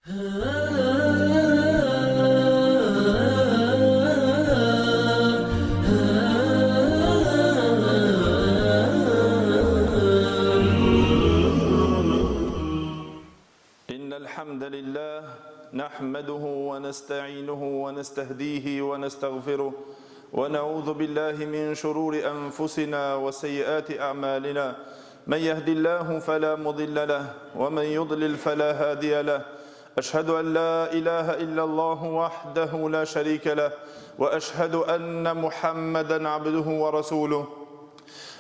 الحمد لله نحمده ونستعينه ونستهديه ونستغفره ونعوذ بالله من شرور أنفسنا وسيئات أعمالنا من يهد الله فلا مضل له ومن يضلل فلا هادي له أشهد أن لا إله إلا الله وحده لا شريك له وأشهد أن محمدا عبده ورسوله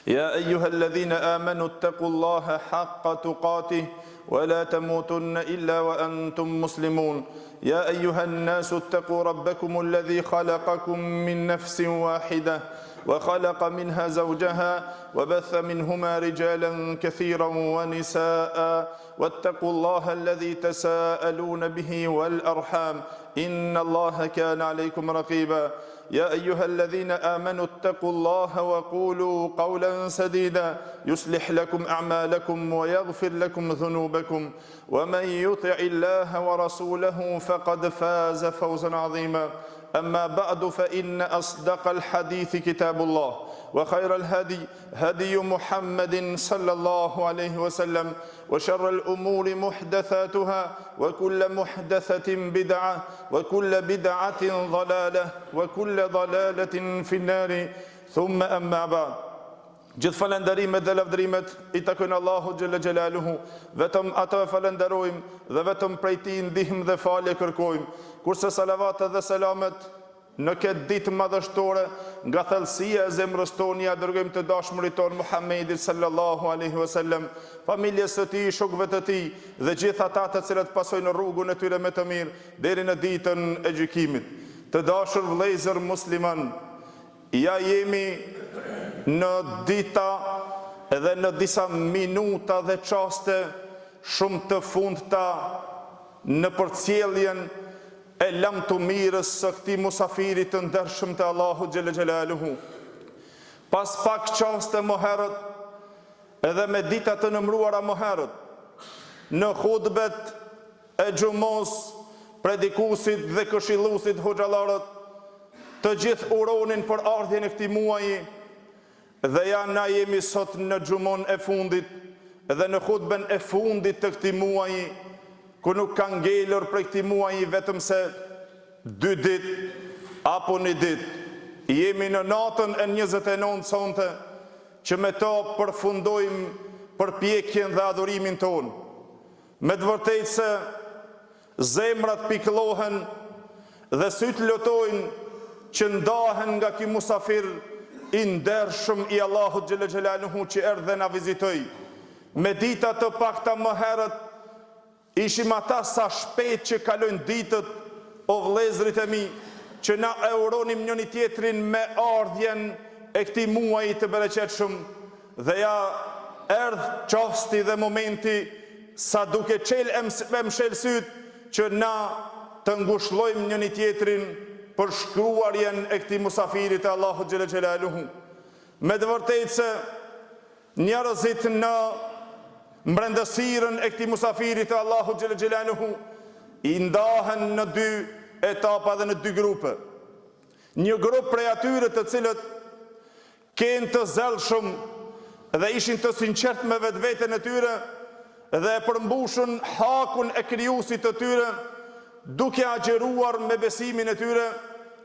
يا أيها الذين آمنوا اتقوا الله حق تقاته ولا تموتن إلا وأنتم مسلمون يا أيها الناس اتقوا ربكم الذي خلقكم من نفس واحدة وخلق منها زوجها وبث منهما رجالا كثيرا ونساء واتقوا الله الذي تساءلون به والأرحام إن الله كان عليكم رقيبا يا أيها الذين آمنوا اتقوا الله وقولوا قولا سديدا يصلح لكم أعمالكم ويغفر لكم ذنوبكم ومن يطع الله ورسوله فقد فاز فوزا عظيما أما بعد فإن أصدق الحديث كتاب الله وخير الهدي هدي محمد صلى الله عليه وسلم وشر الأمور محدثاتها وكل محدثة بدعة وكل بدعة ضلالة وكل ضلالة في النار ثم أما بعد Gjithë falendarimet dhe lavdrimet I takojnë Allahu xhalla xhelaluhu, vetëm atë falenderojmë dhe vetëm prej Tij ndihmë dhe falje kërkojmë. Kurse salavatet dhe selamet në këtë ditë madhështore, nga thellësia e zemrës tonë ja dërgojmë të dashmurit tonë Muhammedit sallallahu alaihi wasallam, familjes së tij, shokëve të tij dhe gjithë ata të cilët pasojnë rrugën e tyre me të mirë deri në ditën e gjykimit. Të dashur vëllezër musliman, ja jemi në dita edhe në disa minuta dhe çaste shumë të fundta në përcjelljen e lamtumirës së këtij musafirit të ndershëm të Allahu xhalla xhelaluhu. Pas pak çaste më herët edhe me dita të nëmruara më herët, në hutbet e xhumos, predikuesit dhe këshilluesit hoxhallarët të gjithë uronin për ardhjen e këtij muaji. Dhe ja na jemi sot në xhumon e fundit dhe në hutben e fundit të këtij muaji, ku nuk ka ngelur për këtij muaji vetëm se 2 ditë apo 1 ditë. Jemi në natën e 29 sonte që me to përfundojmë përpjekjen dhe adhurimin tonë. Me të vërtetë se zemrat pikëllohen dhe syt lotojnë që ndahen nga ky musafir I ndershëm I Allahut xhalla xhelaluhu që erdhi dhe na vizitoi. Me dita të pakta më herët ishim ata sa shpejt që kalojnë ditët, o vëllezërit e mi, që na e uronim njëri tjetrin me ardhjen e këtij muaji të bereqetshëm. Dhe ja erdhi çasti dhe momenti sa duke me mshel syt që na të ngushëllojmë njëri tjetrin për shkruarjen e këtij musafirit e Allahu xhalla xhelaluhu. Me të vërtetë se njerëzit në mbrendësirën e këtij musafirit e Allahu xhalla xhelaluhu I ndahen në 2 etapa dhe në 2 grupe. Një grup prej atyre të cilët kenë të zellshëm dhe ishin të sinqert me vetveten e tyre dhe e përmbushën hakun e krijuesit të tyre, duke agjeruar me besimin e tyre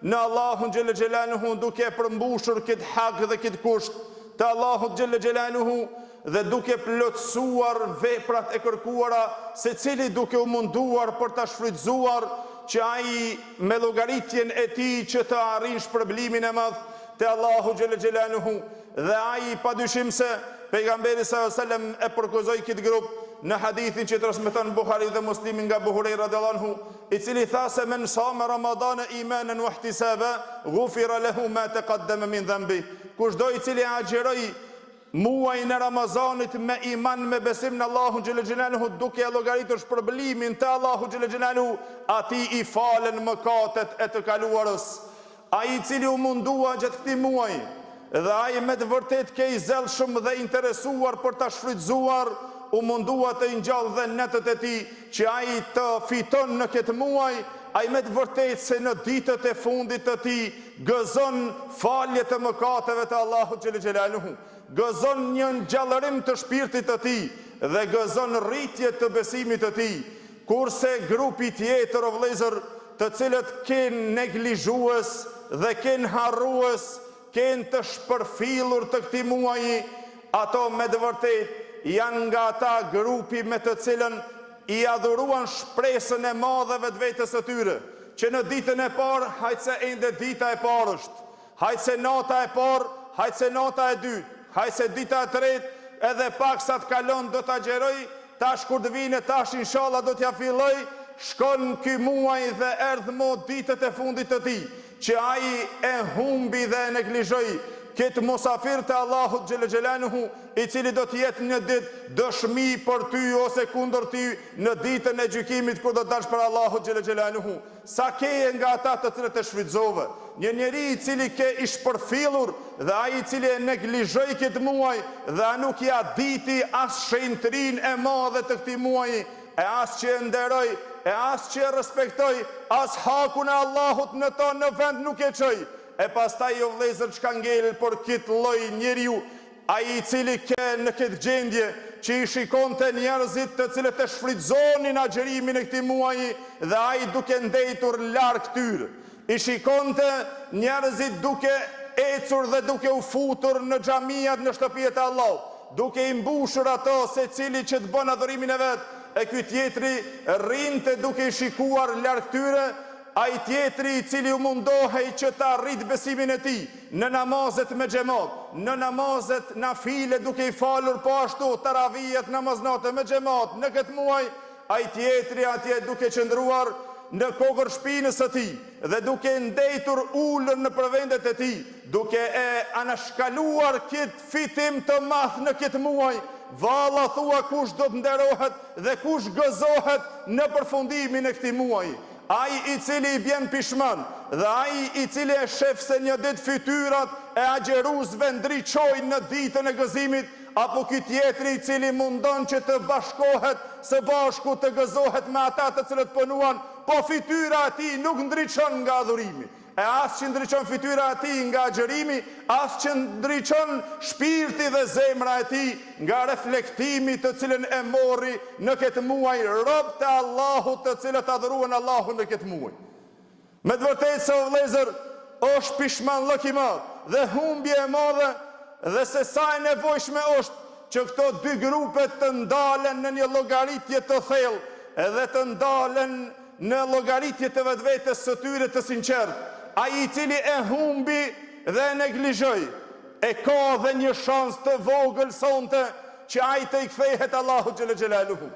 në Allahun xhalla xhelaluhu, duke përmbushur këtë hak dhe këtë kusht të Allahut xhalla xhelaluhu dhe duke plotësuar veprat e kërkuara, secili duke u munduar për ta shfrytzuar që ai me llogaritjen e tij që të arrijë shpërblimin e madh te Allahu xhalla xhelaluhu. Dhe ai padyshim se pejgamberi sallallahu alajhi wasallam e përkuzoi këtë grup në hadithin që transmeton Buhari dhe Muslimi nga Abu Huraira radhiyallahu anhu, I cili tha se men sama Ramadana imanan wa ihtisaba ghufira lahu ma taqaddama min dhanbi. Kushdo I cili agjeroi muajin e Ramazanit me iman, me besim në Allahun xhalla xhelaluhu, duke e llogaritur shpërblimin te Allahu xhalla xhelaluhu, atij I falen mëkatet e të kaluarës. Ai I cili u mundua gjatë këtij muaji dhe ai me të vërtet ke I zellshëm dhe interesuar për ta shfrytzuar, u mundua të ngjall dhe netët e tij që ai të fiton në këtë muaj, ai me të vërtetë se në ditët e fundit të tij gëzon falje të mëkateve të Allahut xhel xelaluhu, gëzon një ngjallërim të shpirtit të tij dhe gëzon rritje të besimit të tij, kurse grupi tjetër o vëllezër, të cilët kenë neglizhues dhe kenë harrues, kenë të shpërfillur të këtij muaji, ato me të vërtetë janë nga ata grupi me të cilën i adhuruan shpresën e madhe vetvetes së tyre, që në ditën e parë hajtse ende dita e parë është, hajtse nata e parë, hajtse nata e dytë, hajtse dita e tretë, edhe pak sa të kalon do ta xheroj, tash kur të vijnë tash inshallah do t'ja filloj, shkon ky muaj dhe erdh mo ditët e fundit të tij, që ai e humbi dhe e neglizhoi këtë mosafir të Allahut xhel xelaluhu, i cili do të jetë një ditë dëshmi për ty ose kundër ty në ditën e gjykimit kur do të dalësh për Allahut xhel xelaluhu. Sa ke nga ata të cilët e shfrytëzove, një njeri i cili ke i shpërfillur dhe ai i cili e neglizhoi këtë muaj dhe nuk ja diti as shenjtërinë e madhe të këtij muaji, e as që e nderoj, e as që e respektoj, as hakun e Allahut në to në vend nuk e çoj. E pastaj o vëllezër çka ngel për këtë lloj njeriu, ai i cili ke në këtë gjendje që i shikonte njerëzit të cilët e shfrytëzonin agjërimin e këtij muaji dhe ai duke ndetur larg tyre. I shikonte njerëzit duke ecur dhe duke u futur në xhamiat në shtëpitë e Allahut, duke i mbushur ato secili që të bën adhurimin e vet, e ky tjetri rrinte duke i shikuar larg tyre. Ai tjetri i cili u mundohej që ta arrit besimin e tij në namazet me xhamat, në namazet nafile duke i falur po ashtu taravijet namaznate me xhamat në këtë muaj, ai tjetri atje duke qëndruar në kokër shpinës së tij dhe duke ndetur ulën në përvendet e tij, duke e anashkaluar këtë fitim të madh në këtë muaj. Valla thua kush do të nderohet dhe kush gëzohet në përfundimin e këtij muaji. Ai i cili i bjen pishman dhe ai i cili e shef se një ditë fytyrat e agjeruzve ndriçojnë në ditën e gëzimit, apo ky tjetri i cili mundon që të bashkohet së bashku të gëzohet me ata të cilët punuan, po fytyra e tij nuk ndriçon nga adhurimi. E as që ndriçon fytyra e tij nga agjërimi, as që ndriçon shpirti dhe zemra e tij nga reflektimi të cilën e morri në këtë muaj rob të Allahut të cilët adhuruan Allahun në këtë muaj. Me të vërtetë se o vëllezër, është pishmanllëk i madh dhe humbje e madhe, dhe se sa e nevojshme është që këto dy grupe të ndalen në një llogaritje të thellë, edhe të ndalen në llogaritje të vetvetes së tyre të sinqertë. Ai i cili e humbi dhe e neglizhoi, e ka dhe një shans të vogël sonte që ai të i kthehet Allahut xhel xelaluhu.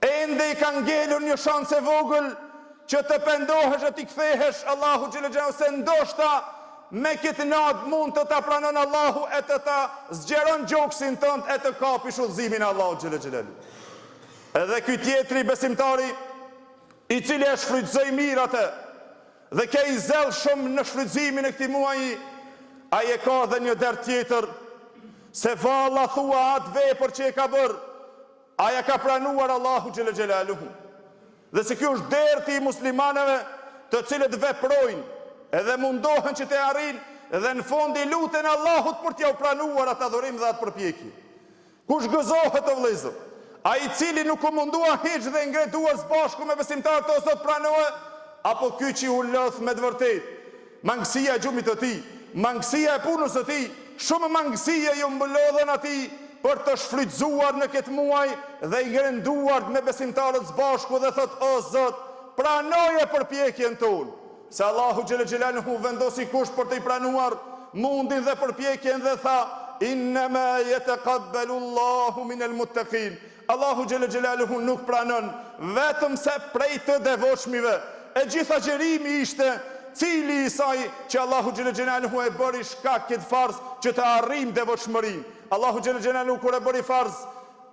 Ende i ka ngelur një shans e vogël që të pendohesh e të i kthehesh Allahut xhel xelaluhu, se ndoshta me këtë natë mund të ta pranon Allahu e të ta zgjeron gjoksin tënd e të kapish udhëzimin e Allahut xhel xelaluhu. Edhe ky tjetri besimtari i cili e shfrytëzoi mirë atë dhe ke i zell shumë në shfrytëzimin e këtij muaji, ai e ka dhe një der tjetër, se valla thua atë vepër që e ka bërë, ai e ka pranuar Allahu xhel xelaluhu. Dhe se ky është derti i muslimanëve të cilët veprojnë edhe mundohen që të arrijnë dhe në fund i luten Allahut për t'ia pranuar atë adhurim dhe atë përpjekje. Kush gëzohet o vëllezër? Ai i cili nuk u mundua hiç dhe ngreduar së bashku me besimtarët të Zot pranohet, apo ky që u lodh me të vërtetë, mangësia e gjumit të tij, mangësia e punës së tij, shumë mangësia ju mbulodhen atij për të shfrytzuar në këtë muaj dhe i ngrenduar me besimtarët së bashku dhe thot: o Zot, pranoje përpjekjen tonë, se Allahu xhel xelaluhu vendosi kush për të i pranuar mundin dhe përpjekjen dhe tha: innama yataqabbalu Allahu minal muttaqin. Allahu xhel xelaluhu nuk pranon vetëm se prej të devotshmive. E gjitha agjërimi ishte cili i saj që Allahu xhel xelaluhu e bëri shkak këtë farz që të arrijmë devotshmërinë. Allahu xhel xelaluhu kur e bëri farz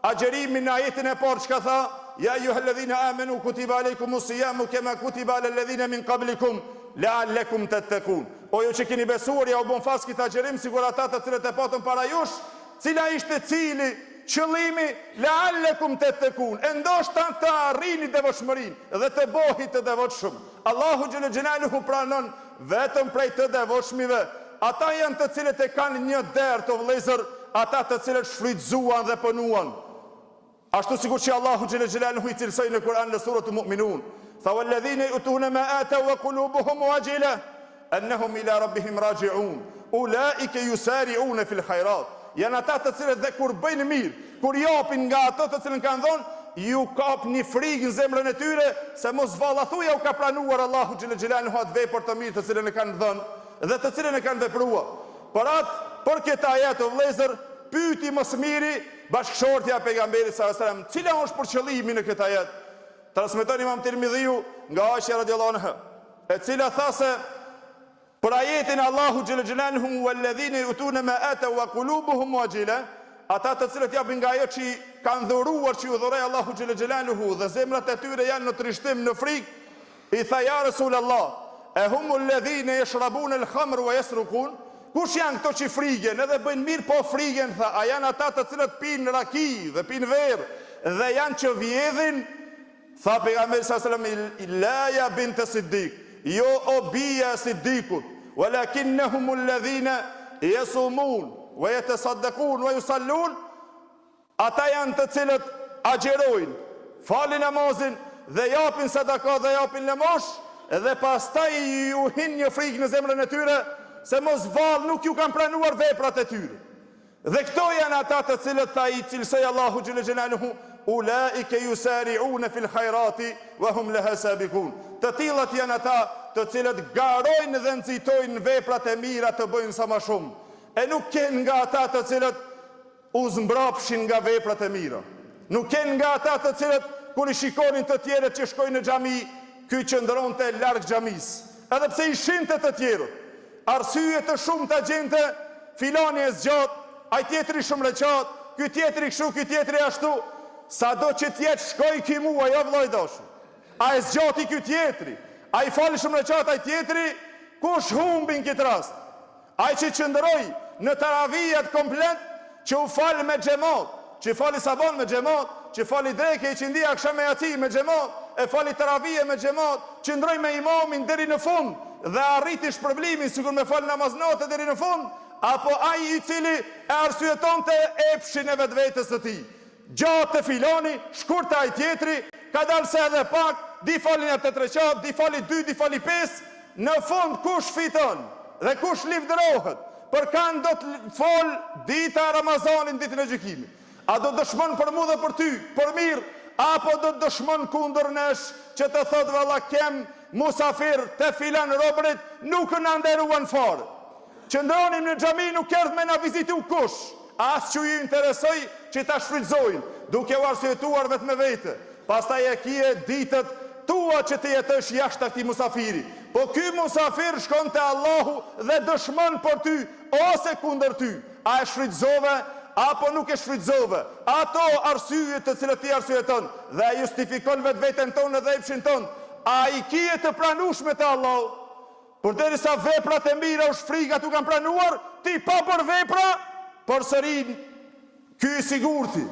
agjërimin në ajetin e parë çka tha: ya ayyuhalladhina amanu kutiba alaykumus siyamu kama kutiba alal ladhina min qablikum la'allakum tattaqun. O ju që keni besuar, ja u bën farz këtë agjërim sigur ata të cilët e patën para jush. Cila ishte cili qëllimi la'allakum tattaqun, e ndoshta të arrini devotshmërinë dhe të bëheni të devotshëm. Allahu xhël xhelaluhu pranon vetëm prej të devotshmive. Ata janë të cilët e kanë një derë të vëllezër, ata të cilët shfrytzuan dhe punuan. Ashtu sikur që Allahu xhël xhelaluhu i cilësoi në Kur'an në suratul Mu'minun, tha walladhina yutuna ma ataw wa qulubuhum wajila annahum ila rabbihim raji'un ulaika yusari'una fil khairat. Janë ata të cilët dhe kur bëjnë mirë, kur japin nga ato të cilën kanë dhënë, ju kap një frikë në zemrën e tyre se mos valla thuja u ka pranuar Allahu xhël xhelaluhu atë vepër të mirë të cilën e kanë dhënë dhe të cilën e kanë vepruar. Për këtë ajet o vëllezër, pyeti më së miri bashkëshortja e pejgamberit sallallahu alajhi wasallam, cila është për qëllimi në këtë ajet? Transmeton Imam Tirmidhiu nga Aisha radhiyallahu anha, e cila tha se për ajetin Allahu xhël xhelaluhu walladhina yutuna ma ataw wa qulubuhum wajila, ata të cilët japin nga ajo që kanë dhuruar që u dhuroi Allahu xhël xhelaluhu dhe zemrat e tyre janë në trishtim, në frikë, i tha ja Rasulullah, e humul ladhina yashrabuna al-khamr wa yasrukun, kush janë këto që frigen edhe bëjnë mirë po frigen, tha, a janë ata të cilët pinë raki dhe pinë verë dhe janë që vjedhin? Tha pejgamberi sallallahu alajhi wasallam, la ya bint Siddiq, jo o bija Siddikut, walakinnahum alladhina yasumun wa yatasaddaqun wa yusallun, ata janë të cilët agjerojnë, falin namazin dhe japin sadaka dhe japin lëmosh, dhe pastaj ju hin një frikë në zemrën e tyre se mos vallë nuk ju kanë pranuar veprat e tyre. Dhe këto janë ata të cilët tha i cilësoi Allahu xhël xhelaluhu, ulaika yusari'una fil khairati wa hum laha sabiqun. Të tillët janë ata të cilët garojnë dhe nxitojnë veprat e mira të bëjnë sa më shumë. E nuk ken nga ata të cilët u zmbrapshin nga veprat e mira. Nuk ken nga ata të cilët kur i shikonin të tjerët që shkojnë në xhami, ky qëndronte larg xhamisë, edhe pse i shinte të tjerët. Arsye të shumë të gjente, filani e zgjat, ai tjetri shumë reqat, ky tjetri kështu, ky tjetri ashtu, sa do që tjetë shkoj ki mua, jo vllai dashur. A e zgjati ky tjetri, a i fali shumë reqat, ai tjetri, kush humbin këtë rast? Ai që qëndroj në taravijat komplet, që u fali me xhamat, që fali sabon me xhamat, që fali dreke i qindia kësha me jaci me xhamat, e fali taravije me xhamat, qëndroj me imamin deri në fund, dhe arriti shpërblimin sikur me fal namaznate deri në fund, apo ai i cili e arsyetonte epshin e vetvetes së tij. Gjatë filoni, shkurt ai tjetri, ka dalë se edhe pak, di falin atë 3 reqat, di fali 2, di fali 5, në fund kush fiton dhe kush livdërohet? Për kanë do të fol dita Ramazanin, ditën e gjykimit. A do dëshmon për mua dhe për ty, për mirë, apo do dëshmon kundër nesh që të thotë valla kem musafir të filan robrit, nuk në nderuan fare. Qëndronim në xhami, nuk erdh me na vizitu kush, as që ju interesoj që ta shfrytëzojnë, duke u arsyetuar vetë me vete. Pastaj e kije ditët tua që të jetësh jashtë këtij musafiri. Po ky musafir shkon te Allahu dhe dëshmon për ty ose kundër ty. A e shfrytëzove apo nuk e shfrytëzove? Ato arsye të cilët ti arsyeton dhe justifikon vetveten tonë dhe epshin tonë, a i kije të pranueshme te Allahu? Përderisa veprat e mira u shfriga tu kanë pranuar, ti pa për vepra, përsëri ky i sigurti.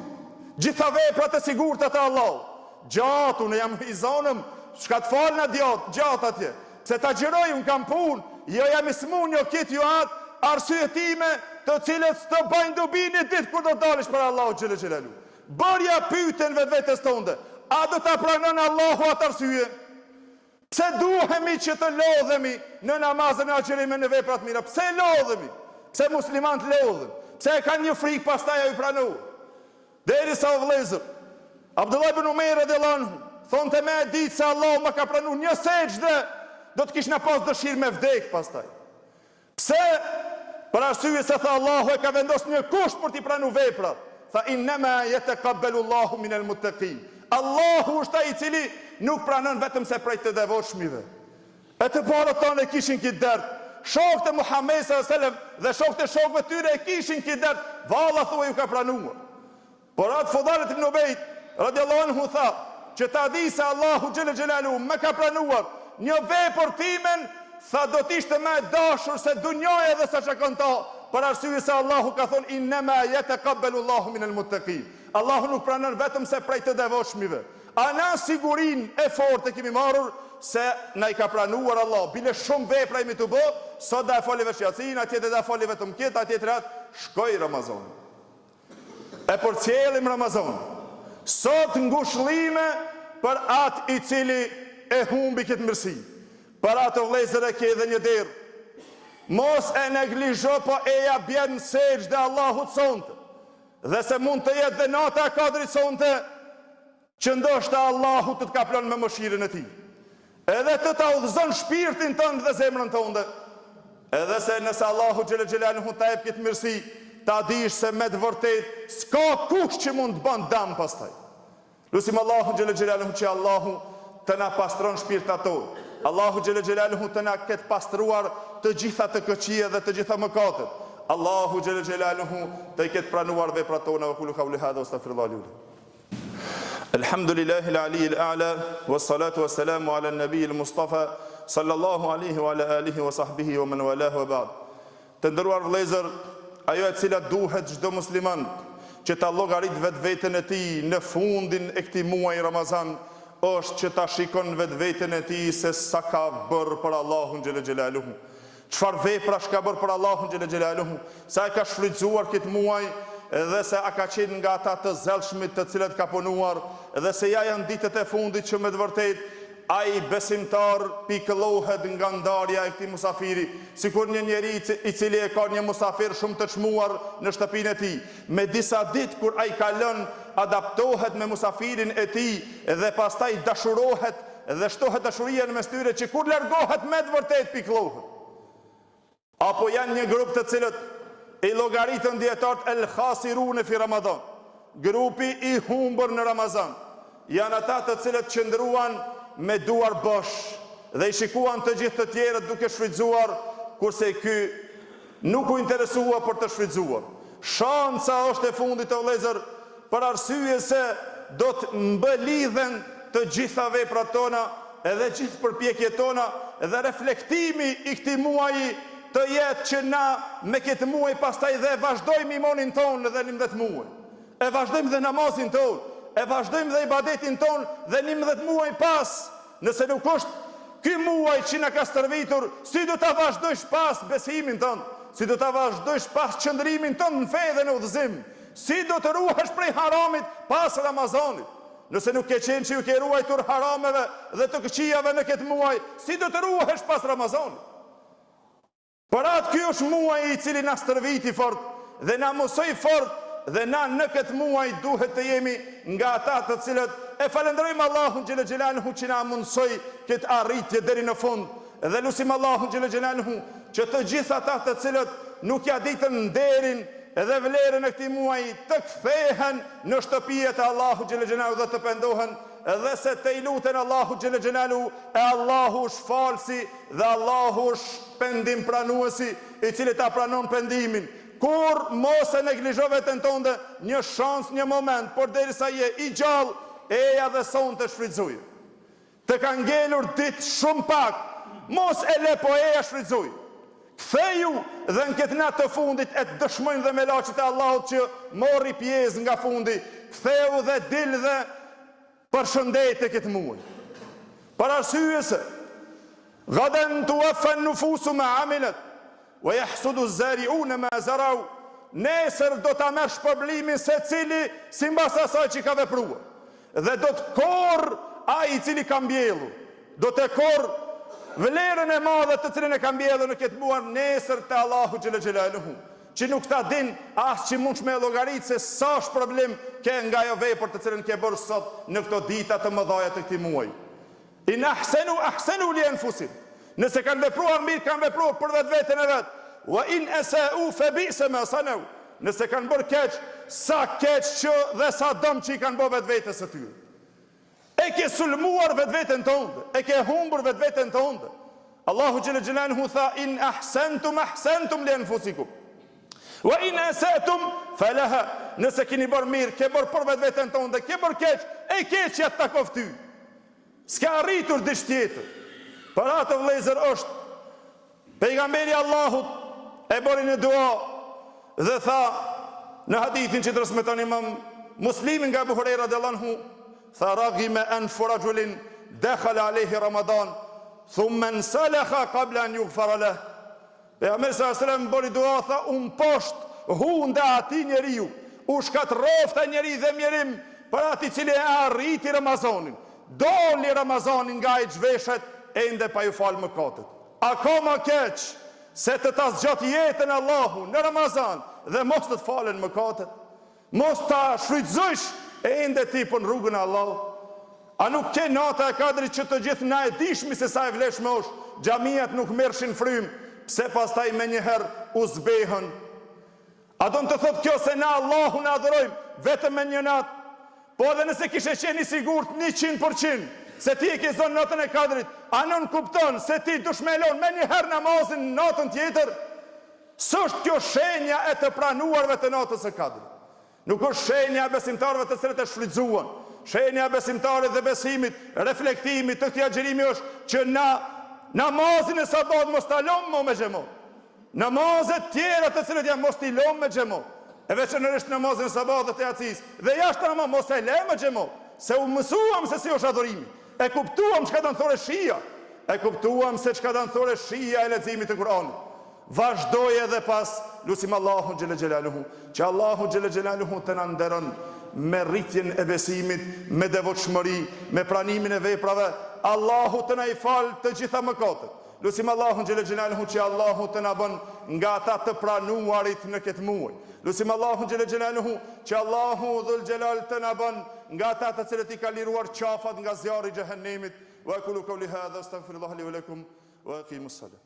Gjitha veprat e sigurta te Allahu. Gjatu në jam i zonëm, shka të falë në gjatë atje. Se ta gjëroj, unë kam punë, jo jam i smun, jo kitë, jo atë, arsyetime të cilët së të bajnë dubini ditë kur do të dalish për Allahu xhël xhelalu. Bërja pyten vetes tonde, a do të pranon Allahu atë arsye? Pse duhemi që të lodhemi në namazën e agjërime në veprat mira? Pse lodhemi? Pse muslimant lodhen? Pse e kanë një frikë pastaj ajo i pranon? Derisa o vëllezër, Abdullah ibn Umar radhiyallahu anhu thonte me ditë se Allahu më ka pranuar një sejdë, do të kishna pas dëshirë me vdek pastaj. Pse? Për arsye se tha Allahu e ka vendosur një kusht për t'i pranuar veprat. Tha innama yataqabbalu Allahu minal muttaqin. Allahu është ai i cili nuk pranon vetëm se prej të devotshmive. E të parët tonë e kishin këtë dert. Shokët e Muhammed s.a.s. dhe shokët e shokëve tyre e kishin këtë dert. Valla thua ju ka pranuar. Por atë Fudalet ibn Ubejd radhiyallahu anhu tha që ta di se Allahu xhël xhelalu më ka pranuar një vepër timen, tha do t'ishte më dashur se dunjaja dhe sa çka kanë ta, për arsye se Allahu ka thonë innama yataqabbalu Allahu minal muttaqin. Allahu nuk pranon vetëm se prej të devotshmive. A na sigurin e fortë kemi marrur se na i ka pranuar Allah. Bile shumë vepra imi të bë, sot da e fali veç Yasin, atje da e fali vetëm këtë, atje të ratë, shkoj Ramazan. E për cjellim Ramazan. Sot ngushëllime për atë i cili e humbi këtë mirësi. Për atë vëllezër e ke edhe një derë. Mos e neglizho, po eja bjen sejdë dhe Allahut sonte. Dhe se mund të jetë dhe nata e kadrit sonte, që ndoshta Allahu të kaplon me mëshirën e tij. Edhe të ta udhëzon shpirtin tënd dhe zemrën tënde. Edhe se nëse Allahu xhelel xhelaluhu ta jep këtë mirësi, ta dish se me të vërtet s'ka kush që mund të bën dëm pastaj. Lutim Allahu xhelel xhelaluhu që Allahu të na pastron shpirtat tonë. Allahu xhelel xhelaluhu të na ketë pastruar të gjitha të këqija dhe të gjitha mëkatet. Allahu xhelel xhelaluhu të ketë pranuar veprat tona. Wa qulu qawli hadha wastaghfirullahi li. Alhamdulillahi al-ali al-a'la was-salatu was-salamu ala an-nabiy al-mustafa sallallahu alaihi wa ala alihi wa sahbihi wa man walahu wa ba'd. Të nderuar vëllezër, ajo e cila duhet çdo musliman që ta llogarit vetveten e tij në fundin e këtij muaji Ramazan është që ta shikon vetveten e tij se sa ka bërë për Allahun xhelel xhelaluhu. Çfarë vepra ka bërë për Allahun xhelel xhelaluhu, sa e ka shfrytzuar këtë muaj, edhe se a ka qenë nga ata të zelshmit të cilët ka punuar, edhe se ja janë ditët e fundit që me të vërtet ai besimtar pikëllohet nga ndarja e këtij musafiri, sikur një njeri i cili e ka një musafir shumë të çmuar në shtëpinë e tij. Me disa ditë kur ai kalon, adaptohet me musafirin e tij dhe pastaj dashurohet dhe shtohet dashuria në mes tyre që kur largohet me të vërtet pikëllohet. Apo janë një grup të cilët i llogaritën dietarët el khasirun fi Ramadan, grupi i humbur në Ramazan. Janë ata të cilët qëndruan me duar bosh dhe i shikuan të gjithë të tjerët duke shfrytzuar, kurse ky nuk u interesua për të shfrytzuar. Shanca është e fundit të vëllezër, për arsye se do të mbëlidhen të gjitha veprat tona, edhe gjithë përpjekjet tona, dhe reflektimi i këtij muaji të jetë që na me këtë muaj pastaj dhe vazhdojmë imonin tonë dhe 11 muaj. E vazhdojmë dhe namazin tonë, e vazhdojmë dhe ibadetin tonë dhe 11 muaj pas. Nëse nuk është ky muaj që na ka stërvitur, si do ta vazhdojsh pas besimin tonë, si do ta vazhdojsh pas qëndrimin tonë në fe dhe në udhëzim, si do të ruhesh prej haramit pas Ramazanit. Nëse nuk ke qenë që ju ke ruajtur harameve dhe të këqijave në këtë muaj, si do të ruhesh pas Ramazanit? Për atë ky është muaj i cili na stërviti fort dhe na mësoi fort, dhe na në këtë muaj duhet të jemi nga ata të cilët e falenderojmë Allahun xhelel xhelaluhu që na mundsoi këtë arritje deri në fund, dhe lutim Allahun xhelel xhelaluhu që të gjithë ata të cilët nuk ja ditën nderin edhe vlerën e këtij muaji të kthehen në shtëpijet e Allahut xhelel xhelaluhu dhe të pendohen, edhe se të i luten Allahu xhelel xhelaluhu, e Allahu është falsi dhe Allahu është pendim pranuesi i cili ta pranon pendimin. Kur mos e neglizho veten tënde, një shans, një moment, por derisa je i gjallë, eja dhe sonte shfrytzuj. Të ka ngelur ditë shumë pak, mos e le po eja shfrytzuj. Ktheju dhe në këtë natë të fundit e të dëshmojnë dhe melaqit e Allahut që mori pjesë nga fundi, ktheu dhe dil dhe përshëndete këtë muaj. Për arsye se gaden tuwaffan nufusu ma amilet wa yahsudu az-zari'una ma zarau, nesër do ta merr shpërblimin secili sipas asaj që ka vepruar. Dhe do të korr ai i cili ka mbjellur. Do të korr vlerën e madhe të cilën e ka mbjellur në këtë muaj nesër te Allahu xhelel xhelaluhu, që nuk ta din as që mund me llogarit se sa është problem ke nga ajo vepër të cilën ke bërë sot në këto dita të mëdha të këtij muaji. In ahsanu li anfusihim. Nëse kanë vepruar mirë, kanë vepruar për vetveten e vet. Wa in asa'u fa bi'sa ma sanau. Nëse kanë bërë keq, sa keq që dhe sa dëm që i kanë bërë vetvetes së tyre. E ke sulmuar vetveten tënde, e ke humbur vetveten tënde. Allahu xhelel xhelaluhu tha in ahsantum li anfusikum. Wa in asa'tum falaha. Nëse keni bërë mirë, ke bërë për vetveten tënde, ke bërë keq, e keqja të takon ty. S'ka arritur diç tjetër. Për atë vëllezër është pejgamberi Allahut e bëri një dua Dhe tha në hadithin që transmeton Imam Muslimi nga Abu Huraira radhiyallahu anhu, tha raghima anfu rajulin dakhala alayhi Ramadan thumma salakha qabla an yughfara lahu. Pejgamberi sallallahu alaihi wasallam bëri dua, tha poshtë hunda atij njeriu, u shkatrofta njeri dhe mjerim për ati cili e arriti Ramazanin, doli Ramazanin nga i gjveshet e ende pa ju falë mëkatet. Ako ma keq se të ta zgjat jetën Allahu në Ramazan dhe mos të falen mëkatet, mos ta shfrytëzosh e ende ti për në rrugën e Allahu. A nuk ke nata e kadrit që të gjithë na e dishmi se sa e vleshme është, xhamiat nuk merrshin frym, pse pastaj me njëherë u zbehën. A do në të thot kjo se na Allahu në adhurojmë vetëm me një natë? Po edhe nëse kishe qeni sigurt 100% se ti e ke zonë natën e kadrit, a nën kupton se ti dushmelon me njëherë namazin në natën tjetër? S'është kjo shenja e të pranuarve të natës e kadrit. Nuk është shenja e besimtarëve të cilët e shfrytzuan. Shenja e besimtarit dhe besimit, reflektimit të këtij agjërimi është që na namazin e sabat mos ta lëmë me xhamo. Namazet tjera të cilët janë mos t'i lëmë me xhamo. E veçanërisht namazin e sabatit të yacis. Dhe jashtë namaz mos e lë me xhamo, se u mësuam se si është adhurimi. E kuptuam çka do të thonë shija. E kuptuam se çka do të thonë shija e leximit të Kuranit. Vazhdoj edhe pas, lutim Allahun xhel xelaluhu, që Allahu xhel xelaluhu të na nderon me rritjen e besimit, me devotshmëri, me pranimin e veprave. Allahu të na i fal të gjitha mëkatet. Lutim Allahun xhel xelaluhu që Allahu të na bën nga ata të pranuarit në këtë muaj. Lutim Allahun xhel xelaluhu që Allahu dhul xhelal të na bën nga ata të cilët i ka liruar qafat nga zjarri i xhehenemit. Wa aqulu qawli hadha astaghfirullaha li wa lakum wa aqimus salam.